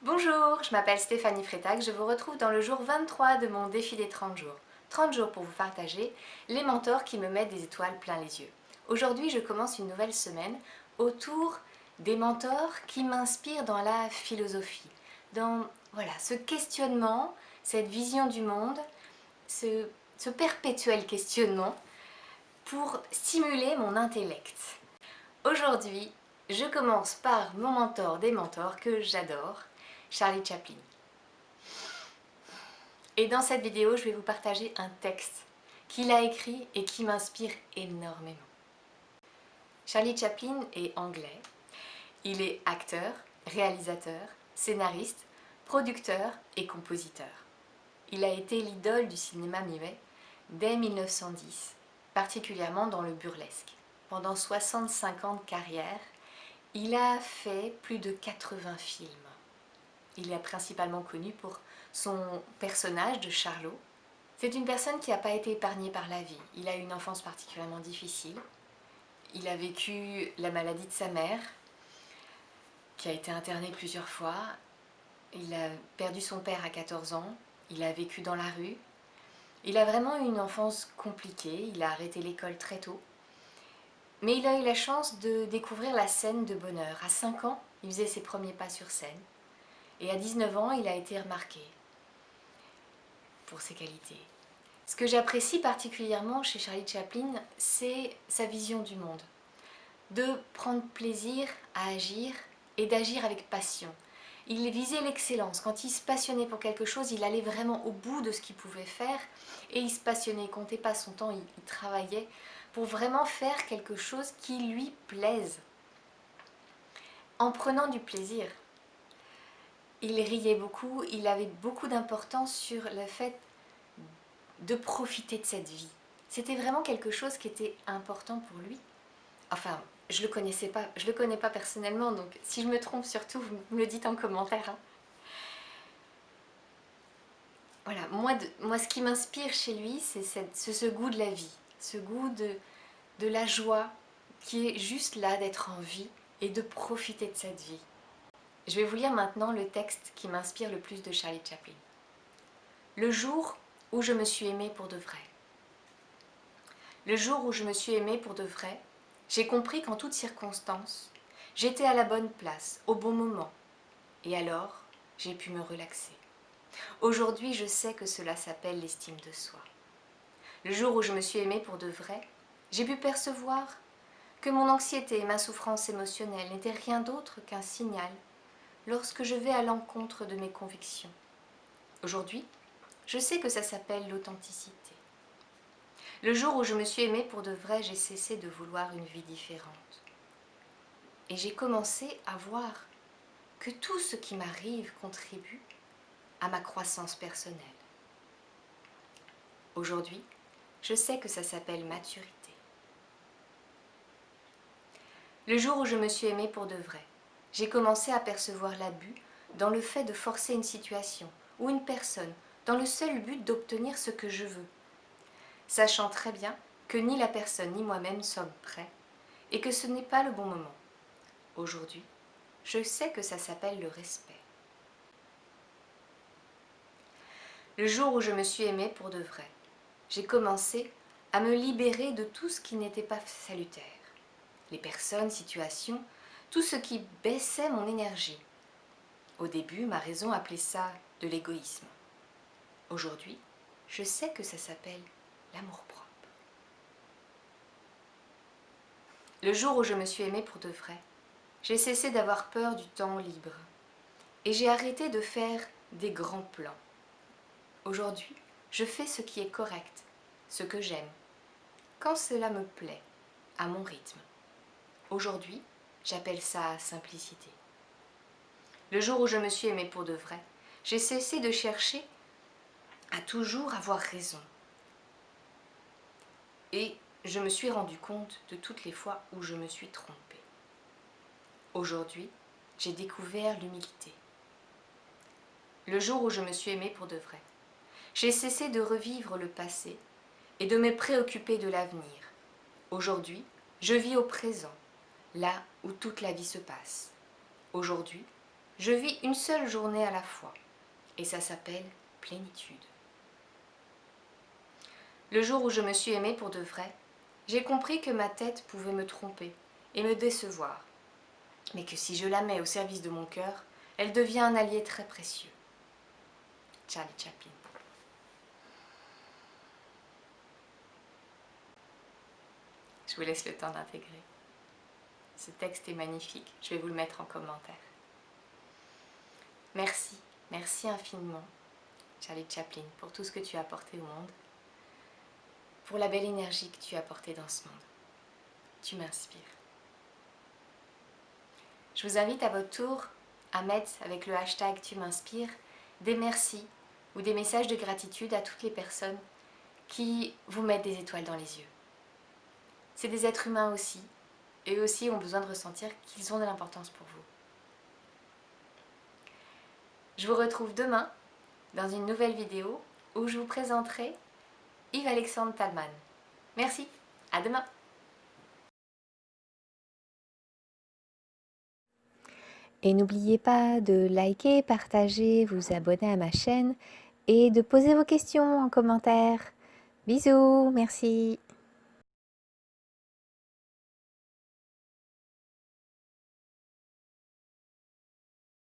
Bonjour, je m'appelle Stéphanie Frétac, je vous retrouve dans le jour 23 de mon défi des 30 jours. 30 jours pour vous partager les mentors qui me mettent des étoiles plein les yeux. Aujourd'hui, je commence une nouvelle semaine autour des mentors qui m'inspirent dans la philosophie, dans ce questionnement, cette vision du monde, ce perpétuel questionnement pour stimuler mon intellect. Aujourd'hui, je commence par mon mentor des mentors que j'adore, Charlie Chaplin. Et dans cette vidéo, je vais vous partager un texte qu'il a écrit et qui m'inspire énormément. Charlie Chaplin est anglais. Il est acteur, réalisateur, scénariste, producteur et compositeur. Il a été l'idole du cinéma muet dès 1910, particulièrement dans le burlesque. Pendant 65 ans de carrière, il a fait plus de 80 films. Il est principalement connu pour son personnage de Charlot. C'est une personne qui n'a pas été épargnée par la vie. Il a eu une enfance particulièrement difficile. Il a vécu la maladie de sa mère, qui a été internée plusieurs fois. Il a perdu son père à 14 ans. Il a vécu dans la rue. Il a vraiment eu une enfance compliquée. Il a arrêté l'école très tôt. Mais il a eu la chance de découvrir la scène de bonheur. À 5 ans, il faisait ses premiers pas sur scène. Et à 19 ans, il a été remarqué pour ses qualités. Ce que j'apprécie particulièrement chez Charlie Chaplin, c'est sa vision du monde. De prendre plaisir à agir et d'agir avec passion. Il visait l'excellence. Quand il se passionnait pour quelque chose, il allait vraiment au bout de ce qu'il pouvait faire et il se passionnait, il ne comptait pas son temps, il travaillait pour vraiment faire quelque chose qui lui plaise. En prenant du plaisir. Il riait beaucoup, il avait beaucoup d'importance sur le fait de profiter de cette vie. C'était vraiment quelque chose qui était important pour lui. Enfin, je le connais pas personnellement, donc si je me trompe surtout, vous me le dites en commentaire. Hein. Voilà, moi ce qui m'inspire chez lui, c'est ce goût de la vie, ce goût de la joie qui est juste là d'être en vie et de profiter de cette vie. Je vais vous lire maintenant le texte qui m'inspire le plus de Charlie Chaplin. Le jour où je me suis aimée pour de vrai. Le jour où je me suis aimée pour de vrai, j'ai compris qu'en toutes circonstances, j'étais à la bonne place, au bon moment. Et alors, j'ai pu me relaxer. Aujourd'hui, je sais que cela s'appelle l'estime de soi. Le jour où je me suis aimée pour de vrai, j'ai pu percevoir que mon anxiété et ma souffrance émotionnelle n'étaient rien d'autre qu'un signal lorsque je vais à l'encontre de mes convictions. Aujourd'hui, je sais que ça s'appelle l'authenticité. Le jour où je me suis aimée pour de vrai, j'ai cessé de vouloir une vie différente. Et j'ai commencé à voir que tout ce qui m'arrive contribue à ma croissance personnelle. Aujourd'hui, je sais que ça s'appelle maturité. Le jour où je me suis aimée pour de vrai, j'ai commencé à percevoir l'abus dans le fait de forcer une situation ou une personne dans le seul but d'obtenir ce que je veux, sachant très bien que ni la personne ni moi-même sommes prêts et que ce n'est pas le bon moment. Aujourd'hui, je sais que ça s'appelle le respect. Le jour où je me suis aimée pour de vrai, j'ai commencé à me libérer de tout ce qui n'était pas salutaire. Les personnes, situations, tout ce qui baissait mon énergie. Au début, ma raison appelait ça de l'égoïsme. Aujourd'hui, je sais que ça s'appelle l'amour-propre. Le jour où je me suis aimée pour de vrai, j'ai cessé d'avoir peur du temps libre et j'ai arrêté de faire des grands plans. Aujourd'hui, je fais ce qui est correct, ce que j'aime, quand cela me plaît, à mon rythme. Aujourd'hui, j'appelle ça simplicité. Le jour où je me suis aimée pour de vrai, j'ai cessé de chercher à toujours avoir raison. Et je me suis rendu compte de toutes les fois où je me suis trompée. Aujourd'hui, j'ai découvert l'humilité. Le jour où je me suis aimée pour de vrai, j'ai cessé de revivre le passé et de me préoccuper de l'avenir. Aujourd'hui, je vis au présent, là où toute la vie se passe. Aujourd'hui, Je vis une seule journée à la fois, et ça s'appelle plénitude. Le jour où je me suis aimée pour de vrai, j'ai compris que ma tête pouvait me tromper et me décevoir, mais que si je la mets au service de mon cœur, elle devient un allié très précieux. Charlie Chaplin. Je vous laisse le temps d'intégrer. Ce texte est magnifique, je vais vous le mettre en commentaire. Merci, merci infiniment, Charlie Chaplin, pour tout ce que tu as apporté au monde, pour la belle énergie que tu as apportée dans ce monde. Tu m'inspires. Je vous invite à votre tour à mettre avec le hashtag Tu m'inspires des merci ou des messages de gratitude à toutes les personnes qui vous mettent des étoiles dans les yeux. C'est des êtres humains aussi, et eux aussi ont besoin de ressentir qu'ils ont de l'importance pour vous. Je vous retrouve demain dans une nouvelle vidéo où je vous présenterai Yves-Alexandre Talman. Merci, à demain. Et n'oubliez pas de liker, partager, vous abonner à ma chaîne et de poser vos questions en commentaire. Bisous, merci.